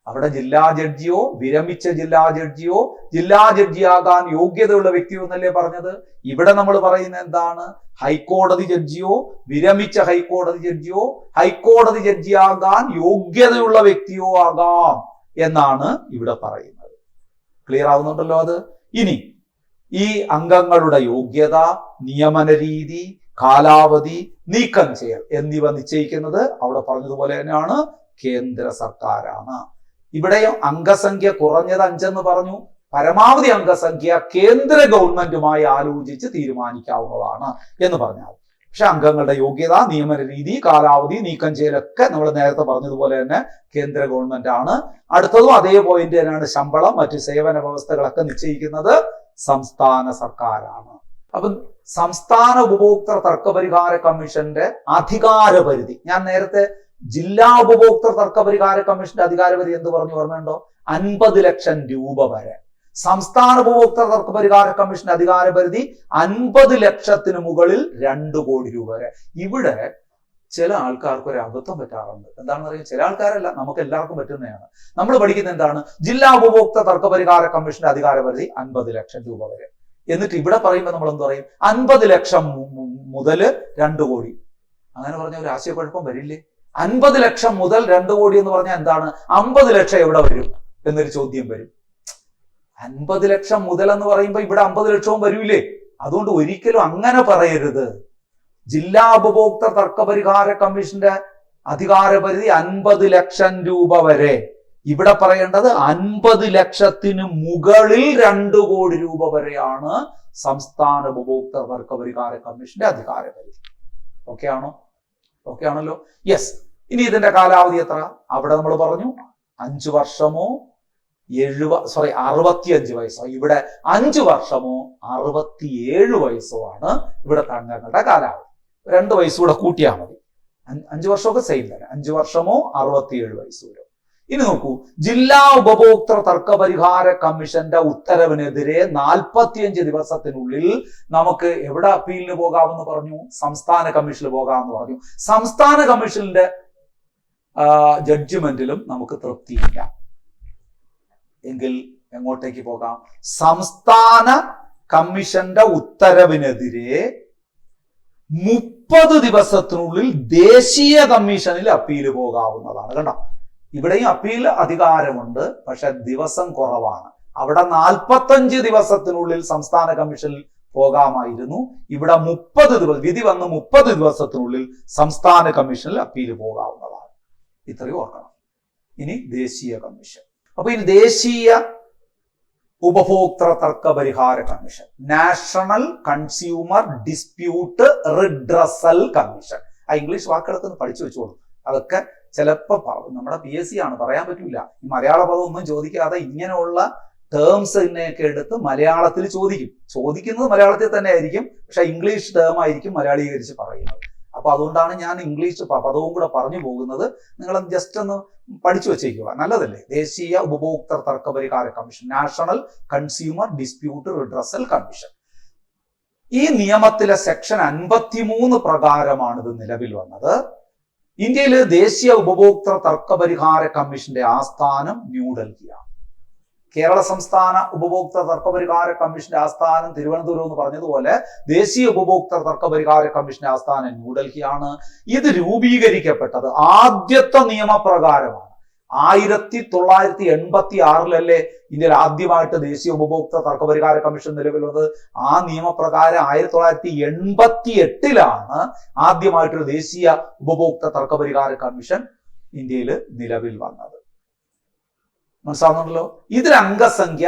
അവിടെ ജില്ലാ ജഡ്ജിയോ വിരമിച്ച ജില്ലാ ജഡ്ജിയോ ജില്ലാ ജഡ്ജിയാകാൻ യോഗ്യതയുള്ള വ്യക്തിയോ എന്നല്ലേ പറഞ്ഞത്. ഇവിടെ നമ്മൾ പറയുന്നത് എന്താണ്? ഹൈക്കോടതി ജഡ്ജിയോ വിരമിച്ച ഹൈക്കോടതി ജഡ്ജിയോ ഹൈക്കോടതി ജഡ്ജിയാകാൻ യോഗ്യതയുള്ള വ്യക്തിയോ ആകാം എന്നാണ് ഇവിടെ പറയുന്നത്. ക്ലിയർ ആവുന്നുണ്ടല്ലോ അത്. ഇനി ഈ അംഗങ്ങളുടെ യോഗ്യത, നിയമന രീതി, കാലാവധി, നീക്കം ചെയ്യൽ എന്നിവ നിശ്ചയിക്കുന്നത് അവിടെ പറഞ്ഞതുപോലെ തന്നെയാണ് കേന്ദ്ര സർക്കാരാണ്. ഇവിടെയും അംഗസംഖ്യ കുറഞ്ഞത് 5 എന്ന് പറഞ്ഞു. പരമാവധി അംഗസംഖ്യ കേന്ദ്ര ഗവൺമെന്റുമായി ആലോചിച്ച് തീരുമാനിക്കാവുന്നതാണ് എന്ന് പറഞ്ഞാൽ. പക്ഷെ അംഗങ്ങളുടെ യോഗ്യത, നിയമന രീതി, കാലാവധി, നീക്കം ചെയ്യലൊക്കെ നമ്മൾ നേരത്തെ പറഞ്ഞതുപോലെ തന്നെ കേന്ദ്ര ഗവൺമെന്റ് ആണ്. അടുത്തതും അതേ പോയിന്റ് തന്നെയാണ്. ശമ്പളം, മറ്റ് സേവന വ്യവസ്ഥകളൊക്കെ നിശ്ചയിക്കുന്നത് സംസ്ഥാന സർക്കാരാണ്. അപ്പം സംസ്ഥാന ഉപഭോക്തൃ തർക്കപരിഹാര കമ്മീഷന്റെ അധികാരപരിധി, ഞാൻ നേരത്തെ ജില്ലാ ഉപഭോക്തൃ തർക്കപരിഹാര കമ്മീഷന്റെ അധികാരപരിധി എന്ത് പറഞ്ഞു ഓർമ്മയുണ്ടോ? 50 ലക്ഷം രൂപ വരെ. സംസ്ഥാന ഉപഭോക്തൃ തർക്കപരിഹാര കമ്മീഷന്റെ അധികാരപരിധി 50 ലക്ഷത്തിന് മുകളിൽ 2 കോടി രൂപ വരെ. ഇവിടെ ചില ആൾക്കാർക്ക് ഒരു അബദ്ധം പറ്റാറുണ്ട്. എന്താണെന്ന് അറിയാം, ചില ആൾക്കാരല്ല, നമുക്ക് എല്ലാവർക്കും പറ്റുന്നതാണ്. നമ്മൾ പഠിക്കുന്നത് എന്താണ്? ജില്ലാ ഉപഭോക്തൃ തർക്കപരിഹാര കമ്മീഷന്റെ അധികാരപരിധി 50 ലക്ഷം രൂപ വരെ. എന്നിട്ട് ഇവിടെ പറയുമ്പോൾ നമ്മൾ എന്ത് പറയും? 50 ലക്ഷം മുതൽ 2 കോടി. അങ്ങനെ പറഞ്ഞ ഒരു ആശയക്കുഴപ്പം വരില്ലേ? 50 ലക്ഷം മുതൽ 2 കോടി എന്ന് പറഞ്ഞാൽ എന്താണ്? 50 ലക്ഷം എവിടെ വരും എന്നൊരു ചോദ്യം വരും. 50 ലക്ഷം മുതൽ എന്ന് പറയുമ്പോൾ ഇവിടെ 50 ലക്ഷവും വരൂലേ? അതുകൊണ്ട് ഒരിക്കലും അങ്ങനെ പറയരുത്. ജില്ലാ ഉപഭോക്തൃ തർക്കപരിഹാര കമ്മീഷന്റെ അധികാരപരിധി 50 ലക്ഷം രൂപ വരെ. ഇവിടെ പറയേണ്ടത് 50 ലക്ഷത്തിന് മുകളിൽ 2 കോടി രൂപ വരെയാണ് സംസ്ഥാന ഉപഭോക്തൃ തർക്കപരിഹാര കമ്മീഷന്റെ അധികാരപരിധി. ഓക്കെ ആണോ? ഓക്കെ ആണല്ലോ? യെസ്. ഇനി ഇതിന്റെ കാലാവധി എത്ര? അവിടെ നമ്മൾ പറഞ്ഞു 5 വർഷമോ 65 വയസ്സോ. ഇവിടെ 5 വർഷമോ 67 വയസ്സോ ആണ് ഇവിടുത്തെ അംഗങ്ങളുടെ കാലാവധി. 2 വയസ്സുകൂടെ കൂട്ടിയാൽ മതി. 5 വർഷമൊക്കെ സെയിം തന്നെ. 5 വർഷമോ 67 വയസ്സോ. ഇനി നോക്കൂ, ജില്ലാ ഉപഭോക്തൃ തർക്കപരിഹാര കമ്മീഷന്റെ ഉത്തരവിനെതിരെ 45 ദിവസത്തിനുള്ളിൽ നമുക്ക് എവിടെ അപ്പീലിന് പോകാമെന്ന് പറഞ്ഞു? സംസ്ഥാന കമ്മീഷനിൽ പോകാമെന്ന് പറഞ്ഞു. സംസ്ഥാന കമ്മീഷന്റെ ജഡ്ജ്മെന്റിലും നമുക്ക് തൃപ്തിയില്ല എങ്കിൽ എങ്ങോട്ടേക്ക് പോകാം? സംസ്ഥാന കമ്മീഷന്റെ ഉത്തരവിനെതിരെ 30 ദിവസത്തിനുള്ളിൽ ദേശീയ കമ്മീഷനിൽ അപ്പീൽ പോകാവുന്നതാണ്. കണ്ടോ, ഇവിടെയും അപ്പീൽ അധികാരമുണ്ട്, പക്ഷെ ദിവസം കുറവാണ്. അവിടെ 45 ദിവസത്തിനുള്ളിൽ സംസ്ഥാന കമ്മീഷനിൽ പോകാമായിരുന്നു. ഇവിടെ 30 ദിവസം, വിധി വന്ന് 30 ദിവസത്തിനുള്ളിൽ സംസ്ഥാന കമ്മീഷനിൽ അപ്പീൽ പോകാവുന്നതാണ്. ഇത്രയും ഓർക്കണം. ഇനി ദേശീയ കമ്മീഷൻ. അപ്പൊ ഇനി ദേശീയ ഉപഭോക്തൃ തർക്കപരിഹാര commission, national consumer dispute redressal commission. ആ ഇംഗ്ലീഷ് വാക്കുകളൊക്കെ ഒന്ന് പഠിച്ചു വെച്ചോളൂ. അതൊക്കെ ചിലപ്പോ നമ്മുടെ PSC ആണ്, പറയാൻ പറ്റൂല. ഈ മലയാള പദം ഒന്നും ചോദിക്കാതെ ഇങ്ങനെയുള്ള ടേംസിനെയൊക്കെ എടുത്ത് മലയാളത്തിൽ ചോദിക്കുന്നത് മലയാളത്തിൽ തന്നെ ആയിരിക്കും, പക്ഷെ ഇംഗ്ലീഷ് ടേം ആയിരിക്കും മലയാളീകരിച്ച് പറയുന്നത്. അപ്പൊ അതുകൊണ്ടാണ് ഞാൻ ഇംഗ്ലീഷ് പദവും കൂടെ പറഞ്ഞു പോകുന്നത്. നിങ്ങൾ ജസ്റ്റ് ഒന്ന് പഠിച്ചു വെച്ചേക്കുക, നല്ലതല്ലേ? ദേശീയ ഉപഭോക്തൃ തർക്കപരിഹാര commission, national consumer dispute redressal commission. ഈ നിയമത്തിലെ സെക്ഷൻ 53 പ്രകാരമാണ് ഇത് നിലവിൽ വന്നത്. ഇന്ത്യയിലെ ദേശീയ ഉപഭോക്തൃ തർക്കപരിഹാര കമ്മീഷന്റെ ആസ്ഥാനം ന്യൂഡൽഹിയാണ്. കേരള സംസ്ഥാന ഉപഭോക്തൃ തർക്കപരിഹാര കമ്മീഷന്റെ ആസ്ഥാനം തിരുവനന്തപുരം എന്ന് പറഞ്ഞതുപോലെ ദേശീയ ഉപഭോക്തൃ തർക്കപരിഹാര കമ്മീഷന്റെ ആസ്ഥാനം ന്യൂഡൽഹിയാണ്. ഇത് രൂപീകരിക്കപ്പെട്ടത് ആദ്യത്തെ നിയമപ്രകാരമാണ്. 1986 ഇന്ത്യയിൽ ആദ്യമായിട്ട് ദേശീയ ഉപഭോക്തൃ തർക്കപരിഹാര കമ്മീഷൻ നിലവിൽ വന്നത്. ആ നിയമപ്രകാരം 1988 ആദ്യമായിട്ടൊരു ദേശീയ ഉപഭോക്തൃ തർക്കപരിഹാര കമ്മീഷൻ ഇന്ത്യയിൽ നിലവിൽ വന്നത്. മനസ്സിലാവുന്നുണ്ടല്ലോ? ഇതിൽ അംഗസംഖ്യ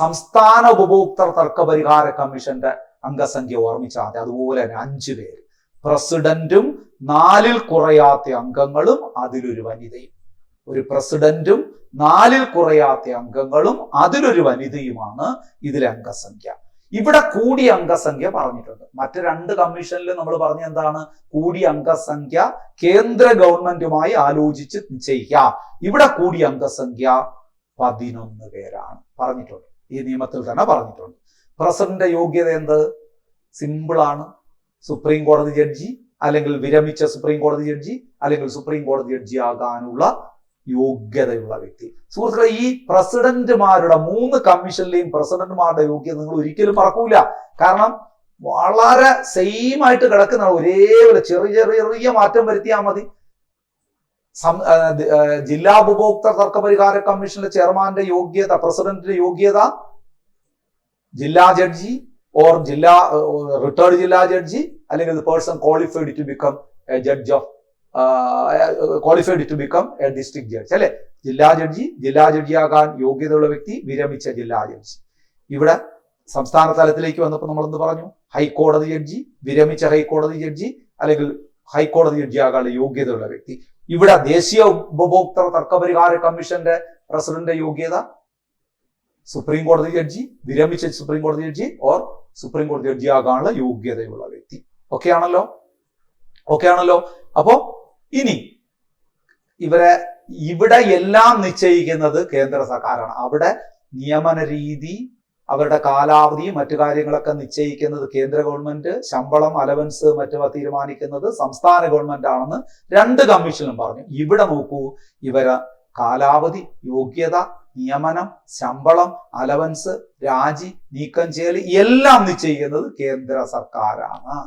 സംസ്ഥാന ഉപഭോക്തൃ തർക്കപരിഹാര കമ്മീഷന്റെ അംഗസംഖ്യ ഓർമ്മിച്ചാൽ മതി. അതുപോലെ തന്നെ 5 പേര്, പ്രസിഡന്റും 4-ൽ കുറയാത്ത അംഗങ്ങളും അതിലൊരു വനിതയും. ഒരു പ്രസിഡന്റും 4-ൽ കുറയാത്ത അംഗങ്ങളും അതിലൊരു വനിതയുമാണ് ഇതിലെ അംഗസംഖ്യ. ഇവിടെ കൂടിയ അംഗസംഖ്യ പറഞ്ഞിട്ടുണ്ട്. മറ്റ് 2 കമ്മീഷനിൽ നമ്മൾ പറഞ്ഞ എന്താണ്? കൂടിയ അംഗസംഖ്യ കേന്ദ്ര ഗവൺമെന്റുമായി ആലോചിച്ച് നിശ്ചയിക്കാം. ഇവിടെ കൂടിയ അംഗസംഖ്യ 11 പേരാണ് പറഞ്ഞിട്ടുണ്ട്. ഈ നിയമത്തിൽ തന്നെ പറഞ്ഞിട്ടുണ്ട്. പ്രസിഡന്റ് യോഗ്യത എന്ത്? സിമ്പിളാണ്. സുപ്രീം കോടതി ജഡ്ജി, അല്ലെങ്കിൽ വിരമിച്ച സുപ്രീം കോടതി ജഡ്ജി, അല്ലെങ്കിൽ സുപ്രീം കോടതി ജഡ്ജി ആകാനുള്ള യോഗ്യതയുള്ള വ്യക്തി. സുഹൃത്തുക്കളെ, ഈ പ്രസിഡന്റുമാരുടെ 3 കമ്മീഷനിലെയും പ്രസിഡന്റുമാരുടെ യോഗ്യത നിങ്ങൾ ഒരിക്കലും മറക്കൂല. കാരണം വളരെ സെയിം ആയിട്ട് കിടക്കുന്ന ഒരേപോലെ ചെറിയ മാറ്റം വരുത്തിയാൽ മതി. ജില്ലാ ഉപഭോക്തൃ തർക്കപരിഹാര കമ്മീഷനിലെ ചെയർമാന്റെ യോഗ്യത, പ്രസിഡന്റിന്റെ യോഗ്യത ജില്ലാ ജഡ്ജി ഓർ റിട്ടയർഡ് ജില്ലാ ജഡ്ജി, അല്ലെങ്കിൽ person qualified to become a judge of qualified to become a district judge, അല്ലെ? ജില്ലാ ജഡ്ജിയാകാൻ യോഗ്യതയുള്ള വ്യക്തി വിരമിച്ച ജില്ലാ ജഡ്ജി. ഇവിടെ സംസ്ഥാന തലത്തിലേക്ക് വന്നപ്പോൾ നമ്മൾ എന്ത് പറഞ്ഞു? ഹൈക്കോടതി ജഡ്ജി, വിരമിച്ച ഹൈക്കോടതി ജഡ്ജി, അല്ലെങ്കിൽ ഹൈക്കോടതി ജഡ്ജിയാകാനുള്ള യോഗ്യതയുള്ള വ്യക്തി. ഇവിടെ ദേശീയ ഉപഭോക്തൃ തർക്കപരിഹാര കമ്മീഷന്റെ പ്രസിഡന്റ് യോഗ്യത സുപ്രീം കോടതി ജഡ്ജി, വിരമിച്ച സുപ്രീം കോടതി ജഡ്ജി ഓർ സുപ്രീം കോടതി ജഡ്ജിയാകാനുള്ള യോഗ്യതയുള്ള വ്യക്തി. ഓക്കെ ആണല്ലോ. അപ്പോ ഇനി ഇവിടെ എല്ലാം നിശ്ചയിക്കുന്നത് കേന്ദ്ര സർക്കാരാണ്. അവിടെ നിയമന രീതി, അവരുടെ കാലാവധി, മറ്റു കാര്യങ്ങളൊക്കെ നിശ്ചയിക്കുന്നത് കേന്ദ്ര ഗവൺമെന്റ്, ശമ്പളം, അലവൻസ് മറ്റും തീരുമാനിക്കുന്നത് സംസ്ഥാന ഗവൺമെന്റ് ആണെന്ന് 2 കമ്മീഷനും പറഞ്ഞു. ഇവിടെ നോക്കൂ, ഇവരെ കാലാവധി, യോഗ്യത, നിയമനം, ശമ്പളം, അലവൻസ്, രാജി, നീക്കം ചെയ്യൽ എല്ലാം നിശ്ചയിക്കുന്നത് കേന്ദ്ര സർക്കാരാണ്.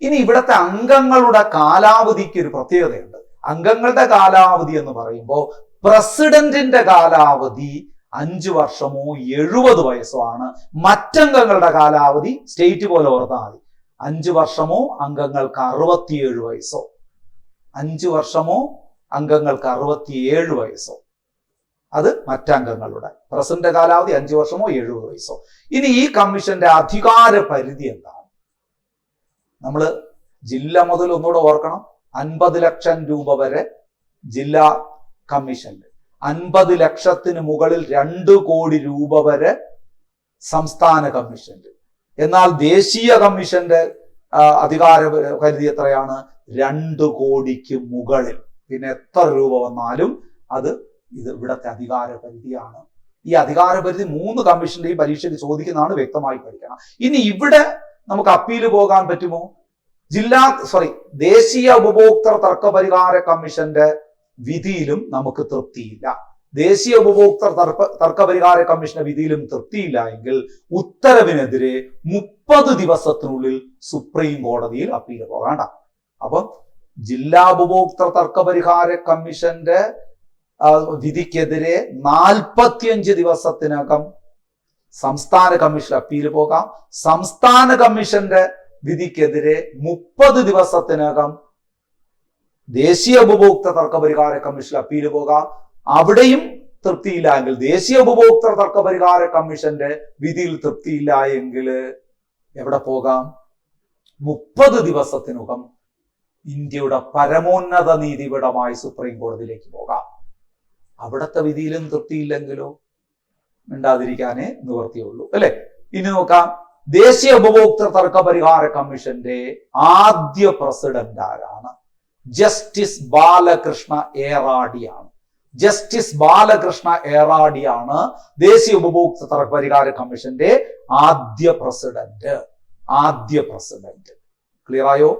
ഇനി ഇവിടുത്തെ അംഗങ്ങളുടെ കാലാവധിക്ക് ഒരു പ്രത്യേകതയുണ്ട്. അംഗങ്ങളുടെ കാലാവധി എന്ന് പറയുമ്പോൾ പ്രസിഡന്റിന്റെ കാലാവധി 5 വർഷമോ 70 വയസ്സോ ആണ്. മറ്റംഗങ്ങളുടെ കാലാവധി സ്റ്റേറ്റ് പോലെ ഓർത്താൽ മതി. 5 വർഷമോ അംഗങ്ങൾക്ക് 67 വയസ്സോ, 5 വർഷമോ അംഗങ്ങൾക്ക് 67 വയസ്സോ. അത് മറ്റംഗങ്ങളുടെ. പ്രസിഡന്റ് കാലാവധി 5 വർഷമോ 70 വയസ്സോ. ഇനി ഈ കമ്മീഷന്റെ അധികാര പരിധി എന്താണ്? നമ്മൾ ജില്ല മുതൽ ഒന്നുകൂടെ ഓർക്കണം. 50 ലക്ഷം രൂപ വരെ ജില്ലാ കമ്മീഷനിൽ, 50 ലക്ഷത്തിന് മുകളിൽ 2 കോടി രൂപ വരെ സംസ്ഥാന കമ്മീഷനിൽ. എന്നാൽ ദേശീയ കമ്മീഷന്റെ അധികാര പരിധി എത്രയാണ്? 2 കോടിക്ക് മുകളിൽ. പിന്നെ എത്ര രൂപ വന്നാലും ഇത് ഇവിടത്തെ അധികാര പരിധിയാണ്. ഈ അധികാര പരിധി 3 കമ്മീഷന്റെയും പരീക്ഷയ്ക്ക് ചോദിക്കുന്നതാണ്, വ്യക്തമായി പഠിക്കണം. ഇനി ഇവിടെ നമുക്ക് അപ്പീല് പോകാൻ പറ്റുമോ? ദേശീയ ഉപഭോക്തൃ തർക്കപരിഹാര കമ്മീഷന്റെ വിധിയിലും നമുക്ക് തൃപ്തിയില്ല. ദേശീയ ഉപഭോക്തൃ തർക്കപരിഹാര കമ്മീഷന്റെ വിധിയിലും തൃപ്തിയില്ല എങ്കിൽ ഉത്തരവിനെതിരെ 30 ദിവസത്തിനുള്ളിൽ സുപ്രീം കോടതിയിൽ അപ്പീല് പോകണ്ട. അപ്പം ജില്ലാ ഉപഭോക്തൃ തർക്കപരിഹാര കമ്മീഷന്റെ വിധിക്കെതിരെ 45 ദിവസത്തിനകം സംസ്ഥാന കമ്മീഷൻ അപ്പീൽ പോകാം. സംസ്ഥാന കമ്മീഷന്റെ വിധിക്കെതിരെ 30 ദിവസത്തിനകം ദേശീയ ഉപഭോക്തൃ തർക്കപരിഹാര കമ്മീഷൻ അപ്പീൽ പോകാം. അവിടെയും തൃപ്തിയില്ല എങ്കിൽ, ദേശീയ ഉപഭോക്തൃ തർക്കപരിഹാര കമ്മീഷന്റെ വിധിയിൽ തൃപ്തിയില്ല എങ്കിൽ എവിടെ പോകാം? 30 ദിവസത്തിനകം ഇന്ത്യയുടെ പരമോന്നത നീതിപീഠമായ സുപ്രീം കോടതിയിലേക്ക് പോകാം. അവിടുത്തെ വിധിയിലും തൃപ്തിയില്ലെങ്കിലോ മിണ്ടാതിരിക്കാനേ നിവർത്തിയുള്ളൂ, അല്ലെ? ഇനി നോക്കാം, ദേശീയ ഉപഭോക്തൃ തർക്കപരിഹാര കമ്മീഷന്റെ ആദ്യ പ്രസിഡന്റ് ആരാണ്? ജസ്റ്റിസ് ബാലകൃഷ്ണ ഏറാഡിയാണ്. ജസ്റ്റിസ് ബാലകൃഷ്ണ ഏറാഡിയാണ് ദേശീയ ഉപഭോക്തൃ തർക്കപരിഹാര കമ്മീഷന്റെ ആദ്യ പ്രസിഡന്റ്. ക്ലിയർ ആയോ?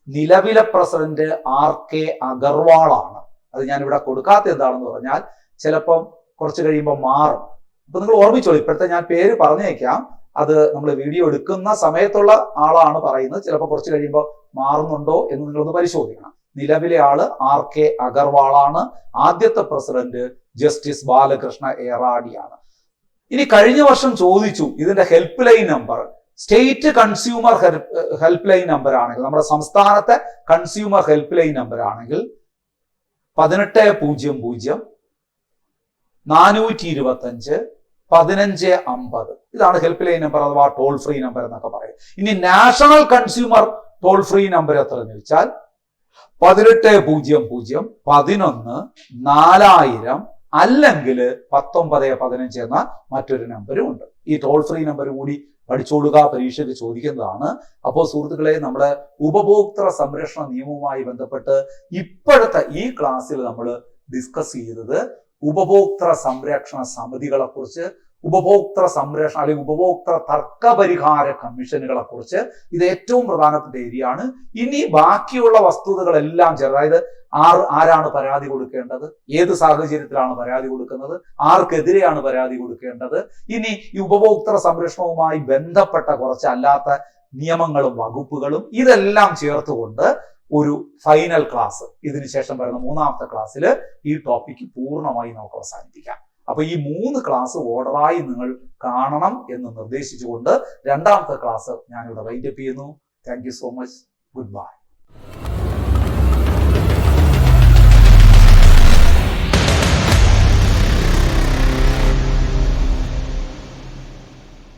നിലവിലെ പ്രസിഡന്റ് RK അഗർവാളാണ്. അത് ഞാൻ ഇവിടെ കൊടുക്കാത്ത എന്താണെന്ന് പറഞ്ഞാൽ ചിലപ്പം കുറച്ച് കഴിയുമ്പോൾ മാറും. അപ്പൊ നിങ്ങൾ ഓർമ്മിച്ചോളൂ, ഇപ്പോഴത്തെ ഞാൻ പേര് പറഞ്ഞേക്കാം, അത് നമ്മൾ വീഡിയോ എടുക്കുന്ന സമയത്തുള്ള ആളാണ് പറയുന്നത്. ചിലപ്പോൾ കുറച്ച് കഴിയുമ്പോൾ മാറുന്നുണ്ടോ എന്ന് നിങ്ങളൊന്ന് പരിശോധിക്കണം. നിലവിലെ ആള് RK അഗർവാളാണ്. ആദ്യത്തെ പ്രസിഡന്റ് ജസ്റ്റിസ് ബാലകൃഷ്ണ ഏറാഡിയാണ്. ഇനി കഴിഞ്ഞ വർഷം ചോദിച്ചു ഇതിന്റെ help line number. State consumer help line number ആണെങ്കിൽ, നമ്മുടെ സംസ്ഥാനത്തെ കൺസ്യൂമർ ഹെൽപ്പ് ലൈൻ നമ്പർ ആണെങ്കിൽ 1800 425 1550. ഇതാണ് ഹെൽപ്പ് ലൈൻ നമ്പർ അഥവാ ടോൾ ഫ്രീ നമ്പർ എന്നൊക്കെ പറയും. ഇനി national consumer toll free number എത്രയെന്ന് വെച്ചാൽ 1800 11 4000 അല്ലെങ്കിൽ 1915 എന്ന മറ്റൊരു നമ്പരും ഉണ്ട്. ഈ ടോൾ ഫ്രീ നമ്പർ കൂടി പഠിച്ചോളുക, പരീക്ഷയ്ക്ക് ചോദിക്കുന്നതാണ്. അപ്പോൾ സുഹൃത്തുക്കളെ, നമ്മുടെ ഉപഭോക്തൃ സംരക്ഷണ നിയമവുമായി ബന്ധപ്പെട്ട് ഇപ്പോഴത്തെ ഈ ക്ലാസ്സിൽ നമ്മൾ ഡിസ്കസ് ചെയ്തത് ഉപഭോക്തൃ സംരക്ഷണ സമിതികളെ കുറിച്ച്, ഉപഭോക്തൃ സംരക്ഷണം അല്ലെങ്കിൽ ഉപഭോക്തൃ തർക്ക പരിഹാര കമ്മീഷനുകളെ കുറിച്ച് ഇത് ഏറ്റവും പ്രധാനപ്പെട്ട ഏരിയ ആണ്. ഇനി ബാക്കിയുള്ള വസ്തുതകളെല്ലാം ചേർത്ത്, അതായത് ആരാണ് പരാതി കൊടുക്കേണ്ടത്, ഏത് സാഹചര്യത്തിലാണ് പരാതി കൊടുക്കുന്നത്, ആർക്കെതിരെയാണ് പരാതി കൊടുക്കേണ്ടത്, ഇനി ഈ ഉപഭോക്തൃ സംരക്ഷണവുമായി ബന്ധപ്പെട്ട കുറച്ച് അല്ലാത്ത നിയമങ്ങളും വകുപ്പുകളും ഇതെല്ലാം ചേർത്തുകൊണ്ട് ഒരു ഫൈനൽ ക്ലാസ്, ഇതിനുശേഷം വരുന്ന 3ാമത്തെ ക്ലാസ്സിൽ ഈ ടോപ്പിക്ക് പൂർണ്ണമായി നമുക്ക് അവസാനിപ്പിക്കാം. അപ്പൊ ഈ 3 ക്ലാസ് ഓർഡറായി നിങ്ങൾ കാണണം എന്ന് നിർദ്ദേശിച്ചുകൊണ്ട് 2ാമത്തെ ക്ലാസ് ഞാനിവിടെ വൈൻഡപ്പ് ചെയ്യുന്നു. Thank you so much. Good bye.